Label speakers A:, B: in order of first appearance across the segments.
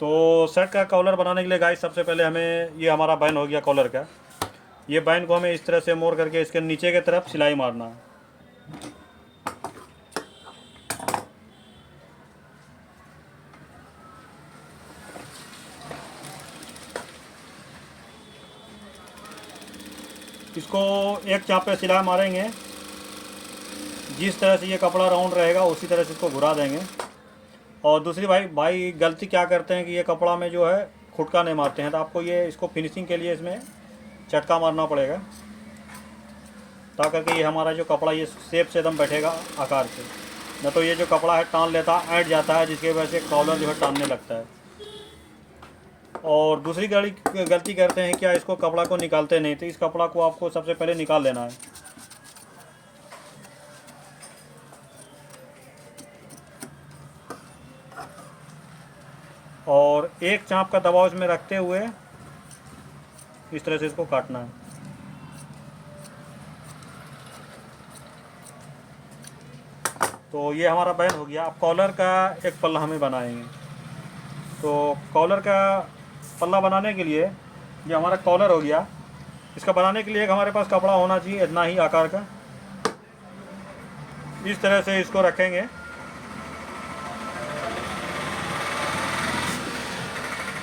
A: तो शर्ट का कॉलर बनाने के लिए गाइस सबसे पहले हमें ये हमारा बैन हो गया कॉलर का। ये बैन को हमें इस तरह से मोड़ करके इसके नीचे की तरफ सिलाई मारना है। इसको एक चाप पे सिलाई मारेंगे, जिस तरह से ये कपड़ा राउंड रहेगा उसी तरह से इसको घुरा देंगे। और दूसरी भाई गलती क्या करते हैं कि ये कपड़ा में जो है खुटका नहीं मारते हैं, तो आपको ये इसको फिनिशिंग के लिए इसमें चटका मारना पड़ेगा, ताकि ये हमारा जो कपड़ा ये शेप से एकदम बैठेगा आकार से। न तो ये जो कपड़ा है टान लेता है, ऐंठ जाता है, जिसकी वजह से कॉलर जो है टानने लगता है। और दूसरी गलती करते हैं क्या, इसको कपड़ा को निकालते नहीं। तो इस कपड़ा को आपको सबसे पहले निकाल लेना है। और एक चाँप का दबाव इसमें रखते हुए इस तरह से इसको काटना है। तो ये हमारा बैन हो गया। अब कॉलर का एक पल्ला हमें बनाएंगे। तो कॉलर का पल्ला बनाने के लिए ये हमारा कॉलर हो गया। इसका बनाने के लिए एक हमारे पास कपड़ा होना चाहिए इतना ही आकार का। इस तरह से इसको रखेंगे।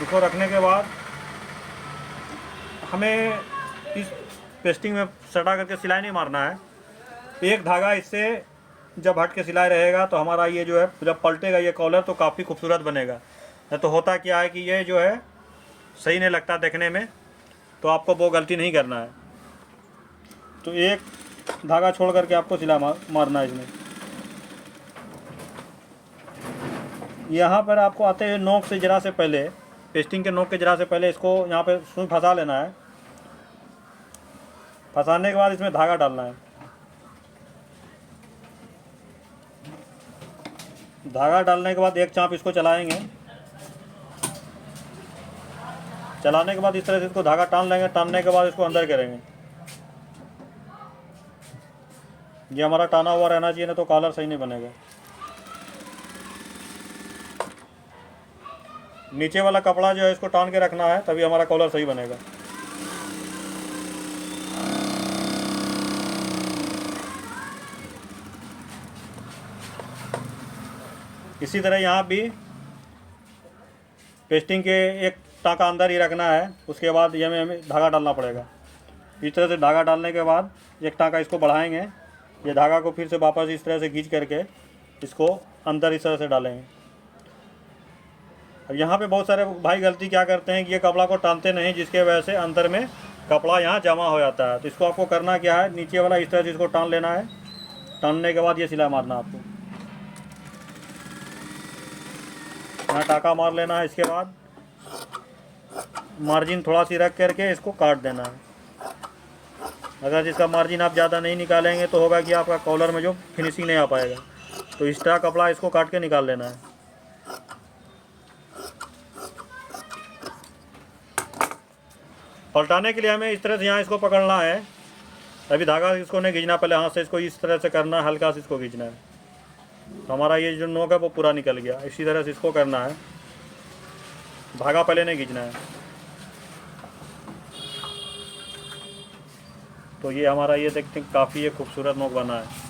A: इसको रखने के बाद हमें इस पेस्टिंग में सटा करके सिलाई नहीं मारना है। एक धागा इससे जब हट के सिलाई रहेगा तो हमारा ये जो है जब पलटेगा ये कॉलर तो काफ़ी खूबसूरत बनेगा। नहीं तो होता क्या है कि ये जो है सही नहीं लगता देखने में, तो आपको वो गलती नहीं करना है। तो एक धागा छोड़ करके आपको सिलाई मारना है इसमें। यहाँ पर आपको आते हैं नोक से जरा से पहले, पेस्टिंग के नोक के जरा से पहले इसको यहाँ पे सुई फंसा लेना है। फंसाने के बाद इसमें धागा डालना है। धागा डालने के बाद एक चाँप इसको चलाएंगे। चलाने के बाद इस तरह से इसको धागा टान लेंगे। टानने के बाद इसको अंदर करेंगे। ये हमारा टाना हुआ रहना चाहिए, ना तो कॉलर सही नहीं बनेगा। नीचे वाला कपड़ा जो है इसको टान के रखना है, तभी हमारा कॉलर सही बनेगा। इसी तरह यहाँ भी पेस्टिंग के एक टाँका अंदर ही रखना है। उसके बाद ये हमें धागा डालना पड़ेगा। इस तरह से धागा डालने के बाद एक टाँका इसको बढ़ाएंगे। ये धागा को फिर से वापस इस तरह से खींच करके इसको अंदर इस तरह से डालेंगे। अब यहाँ पे बहुत सारे भाई गलती क्या करते हैं कि ये कपड़ा को टानते नहीं, जिसके वजह से अंदर में कपड़ा यहाँ जमा हो जाता है। तो इसको आपको करना क्या है, नीचे वाला इस तरह से इसको टान लेना है। टानने के बाद ये सिलाई मारना आपको, यहाँ टाँका मार लेना है। इसके बाद मार्जिन थोड़ा सी रख करके इसको काट देना है। अगर इसका मार्जिन आप ज़्यादा नहीं निकालेंगे तो होगा कि आपका कॉलर में जो फिनिशिंग नहीं आ पाएगा। तो इस तरह कपड़ा इसको काट के निकाल लेना है। पलटाने के लिए हमें इस तरह से यहाँ इसको पकड़ना है। अभी धागा इसको नहीं खींचना, पहले हाथ से इसको इस तरह से करना है, हल्का से इसको खींचना है। तो हमारा ये जो नोक है वो पूरा निकल गया। इसी तरह से इसको करना है, धागा पहले नहीं खींचना है। तो ये हमारा ये देखते हैं काफ़ी ये खूबसूरत नोक बना है।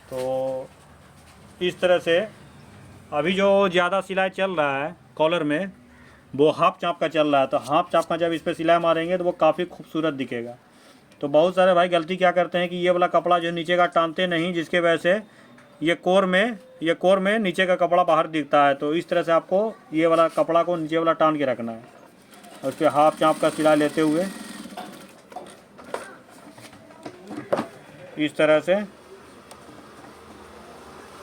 A: तो इस तरह से अभी जो ज़्यादा सिलाई चल रहा है कॉलर में वो हाफ चाँप का चल रहा है। तो हाफ चाँप का जब इस पर सिलाई मारेंगे तो वो काफ़ी खूबसूरत दिखेगा। तो बहुत सारे भाई गलती क्या करते हैं कि ये वाला कपड़ा जो नीचे का टानते नहीं, जिसके वजह से ये कोर में नीचे का कपड़ा बाहर दिखता है। तो इस तरह से आपको ये वाला कपड़ा को नीचे वाला टान के रखना है और उस पर हाफ चाँप का सिलाई लेते हुए इस तरह से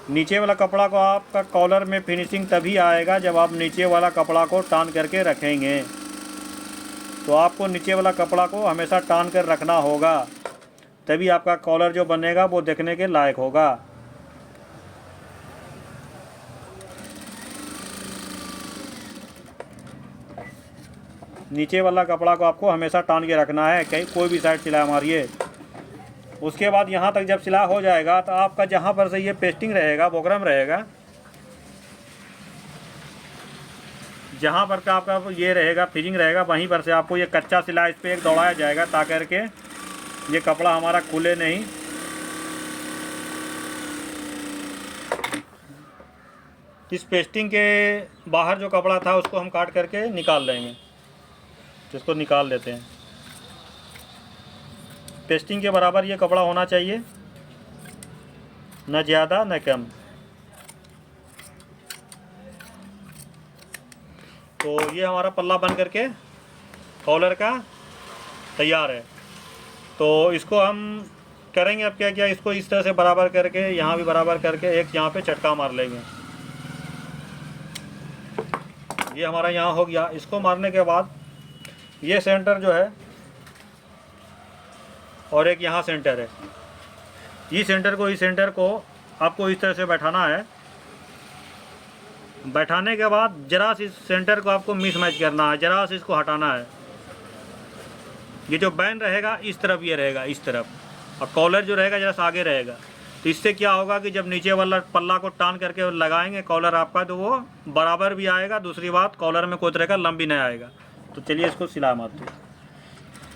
A: नीचे वाला कपड़ा को आपका कॉलर में फिनिशिंग तभी आएगा जब आप नीचे वाला कपड़ा को टान करके रखेंगे। तो आपको नीचे वाला कपड़ा को हमेशा टान कर रखना होगा, तभी आपका कॉलर जो बनेगा वो देखने के लायक होगा। नीचे वाला कपड़ा को आपको हमेशा टान के रखना है, कहीं कोई भी साइड सिलाई मारिए। उसके बाद यहाँ तक जब सिलाई हो जाएगा तो आपका जहाँ पर से ये पेस्टिंग रहेगा, बोकरम रहेगा, जहाँ पर का आपका ये रहेगा फिटिंग रहेगा, वहीं पर से आपको ये कच्चा सिलाई इस पर एक दौड़ाया जाएगा ताकि करके ये कपड़ा हमारा खुले नहीं। इस पेस्टिंग के बाहर जो कपड़ा था उसको हम काट करके निकाल लेंगे, इसको निकाल लेते हैं। पेस्टिंग के बराबर ये कपड़ा होना चाहिए, न ज़्यादा न कम। तो ये हमारा पल्ला बन करके कॉलर का तैयार है। तो इसको हम करेंगे अब क्या, इसको इस तरह से बराबर करके, यहाँ भी बराबर करके एक यहाँ पे चटका मार लेंगे। ये हमारा यहाँ हो गया। इसको मारने के बाद ये सेंटर जो है और एक यहाँ सेंटर है, इस सेंटर को आपको इस तरह से बैठाना है। बैठाने के बाद जरा से इस सेंटर को आपको मिस मैच करना है, जरा से इसको हटाना है। ये जो बैन रहेगा इस तरफ ये रहेगा, इस तरफ, और कॉलर जो रहेगा जरा सा आगे रहेगा। तो इससे क्या होगा कि जब नीचे वाला पल्ला को टान करके लगाएंगे कॉलर आपका, तो वो बराबर भी आएगा। दूसरी बात, कॉलर में कोई तरह का लंब भी नहीं आएगा। तो चलिए इसको सिलाई मारते हैं।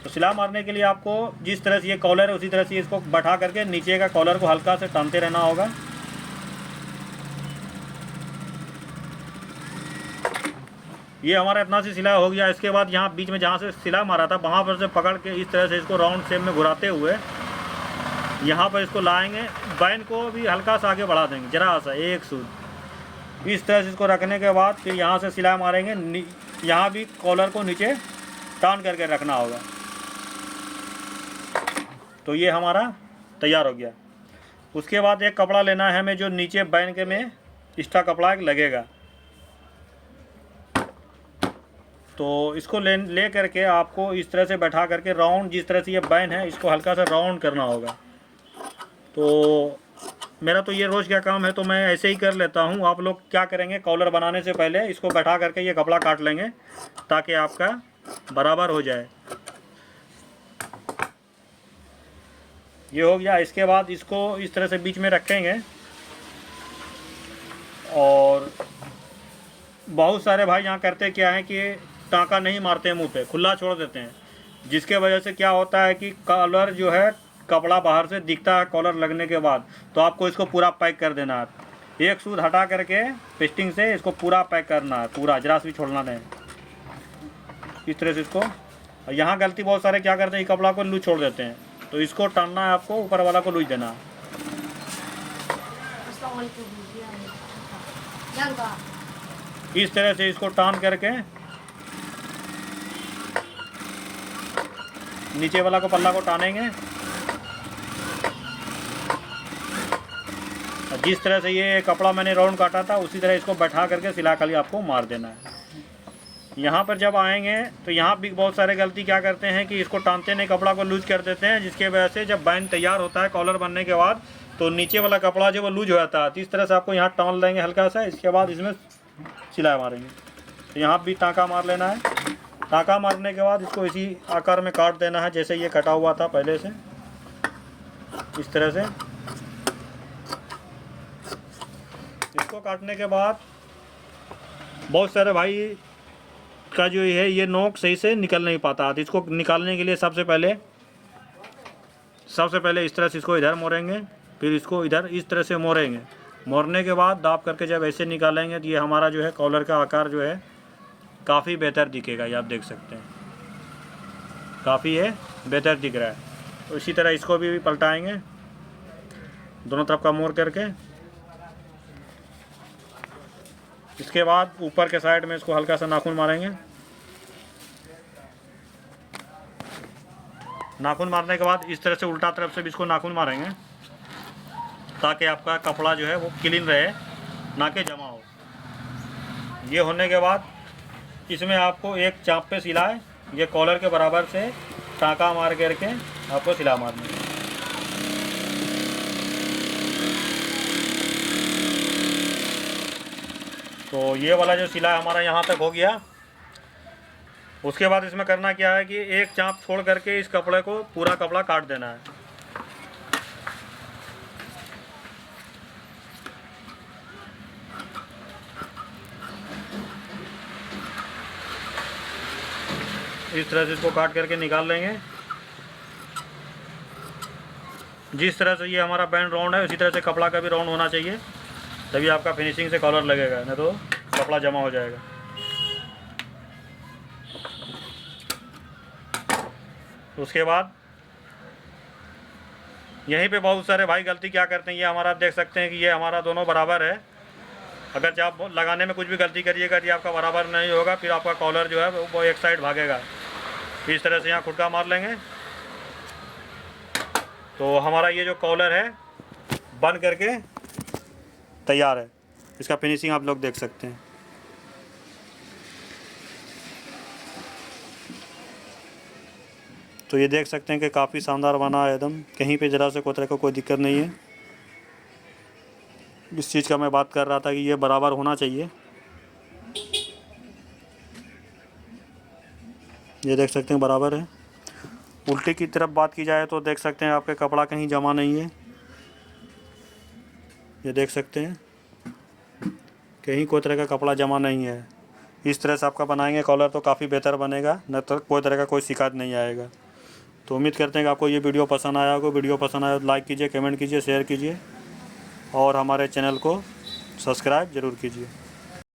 A: तो सिलाई मारने के लिए आपको जिस तरह से ये कॉलर है उसी तरह से इसको बैठा करके नीचे का कॉलर को हल्का से टानते रहना होगा। ये हमारा इतना सी सिलाई हो गया। इसके बाद यहाँ बीच में जहाँ से सिलाई मारा था वहाँ पर से पकड़ के इस तरह से इसको राउंड शेप में घुराते हुए यहाँ पर इसको लाएंगे। बैन को भी हल्का सा आगे बढ़ा देंगे, जरा सा एक सूद। इस तरह से इसको रखने के बाद फिर यहाँ से सिलाई मारेंगे। यहाँ भी कॉलर को नीचे टान करके रखना होगा। तो ये हमारा तैयार हो गया। उसके बाद एक कपड़ा लेना है हमें जो नीचे बैन के में एक्स्ट्रा कपड़ा लगेगा। तो इसको ले करके आपको इस तरह से बैठा करके राउंड, जिस तरह से ये बैन है इसको हल्का सा राउंड करना होगा। तो मेरा तो ये रोज़ का काम है तो मैं ऐसे ही कर लेता हूँ। आप लोग क्या करेंगे, कॉलर बनाने से पहले इसको बैठा करके ये कपड़ा काट लेंगे ताकि आपका बराबर हो जाए। ये हो गया। इसके बाद इसको इस तरह से बीच में रखेंगे। और बहुत सारे भाई यहाँ करते क्या है कि टाँका नहीं मारते हैं, मुंह पे खुला छोड़ देते हैं, जिसके वजह से क्या होता है कि कॉलर जो है कपड़ा बाहर से दिखता है कॉलर लगने के बाद। तो आपको इसको पूरा पैक कर देना है। एक सूद हटा करके पेस्टिंग से इसको पूरा पैक करना है, पूरा जरा से भी छोड़ना नहीं। इस तरह से इसको, यहाँ गलती बहुत सारे क्या करते हैं, कपड़ा को लूज छोड़ देते हैं। तो इसको टानना है आपको, ऊपर वाला को लूज देना है। इस तरह से इसको टान करके नीचे वाला को पल्ला को टानेंगे। जिस तरह से ये कपड़ा मैंने राउंड काटा था उसी तरह इसको बैठा करके सिलाई खाली आपको मार देना है। यहाँ पर जब आएंगे तो यहाँ भी बहुत सारे गलती क्या करते हैं कि इसको टानते नहीं, कपड़ा को लूज कर देते हैं, जिसके वजह से जब बैन तैयार होता है कॉलर बनने के बाद तो नीचे वाला कपड़ा जो वो लूज हो जाता है। तो इस तरह से आपको यहाँ टान लेंगे हल्का सा। इसके बाद इसमें सिलाई मारेंगे। तो यहाँ भी टाँका मार लेना है। टाँका मारने के बाद इसको इसी आकार में काट देना है जैसे ये कटा हुआ था पहले से, इस तरह से। इसको काटने के बाद बहुत सारे भाई का जो है ये नोक सही से निकल नहीं पाता। तो इसको निकालने के लिए सबसे पहले इस तरह से इसको इधर मोड़ेंगे, फिर इसको इधर इस तरह से मोड़ेंगे। मोड़ने के बाद दाब करके जब ऐसे निकालेंगे तो ये हमारा जो है कॉलर का आकार जो है काफ़ी बेहतर दिखेगा। ये आप देख सकते हैं, काफ़ी है बेहतर दिख रहा है। तो इसी तरह इसको भी पलटाएंगे दोनों तरफ का मोड़ करके। इसके बाद ऊपर के साइड में इसको हल्का सा नाखून मारेंगे। नाखून मारने के बाद इस तरह से उल्टा तरफ से भी इसको नाखून मारेंगे ताकि आपका कपड़ा जो है वो क्लीन रहे, ना कि जमा हो। ये होने के बाद इसमें आपको एक चाप पे सिलाई, ये कॉलर के बराबर से टाँका मार करके आपको सिलाई मारनी है। तो ये वाला जो सिलाई हमारा यहाँ तक हो गया। उसके बाद इसमें करना क्या है कि एक चाप छोड़ करके इस कपड़े को पूरा कपड़ा काट देना है। इस तरह से इसको काट करके निकाल लेंगे। जिस तरह से ये हमारा बैंड राउंड है उसी तरह से कपड़ा का भी राउंड होना चाहिए, तभी आपका फिनिशिंग से कॉलर लगेगा, नहीं तो कपड़ा जमा हो जाएगा। उसके बाद यहीं पे बहुत सारे भाई गलती क्या करते हैं, ये हमारा आप देख सकते हैं कि ये हमारा दोनों बराबर है। अगर जब आप लगाने में कुछ भी गलती करिएगा, यदि आपका बराबर नहीं होगा, फिर आपका कॉलर जो है वो एक साइड भागेगा। इस तरह से यहाँ खुटका मार लेंगे तो हमारा ये जो कॉलर है बन करके तैयार है। इसका फिनिशिंग आप लोग देख सकते हैं। तो ये देख सकते हैं कि काफ़ी शानदार बना है एकदम, कहीं पे ज़रा से कोई तरह का कोई दिक्कत नहीं है। इस चीज़ का मैं बात कर रहा था कि ये बराबर होना चाहिए। ये देख सकते हैं बराबर है। उल्टी की तरफ बात की जाए तो देख सकते हैं आपके कपड़ा कहीं जमा नहीं है। ये देख सकते हैं कहीं कोई तरह का कपड़ा जमा नहीं है। इस तरह से आपका बनाएंगे कॉलर तो काफ़ी बेहतर बनेगा, न तो कोई तरह का कोई शिकायत नहीं आएगा। तो उम्मीद करते हैं कि आपको ये वीडियो पसंद आया होगा। वीडियो पसंद आया तो लाइक कीजिए, कमेंट कीजिए, शेयर कीजिए और हमारे चैनल को सब्सक्राइब ज़रूर कीजिए।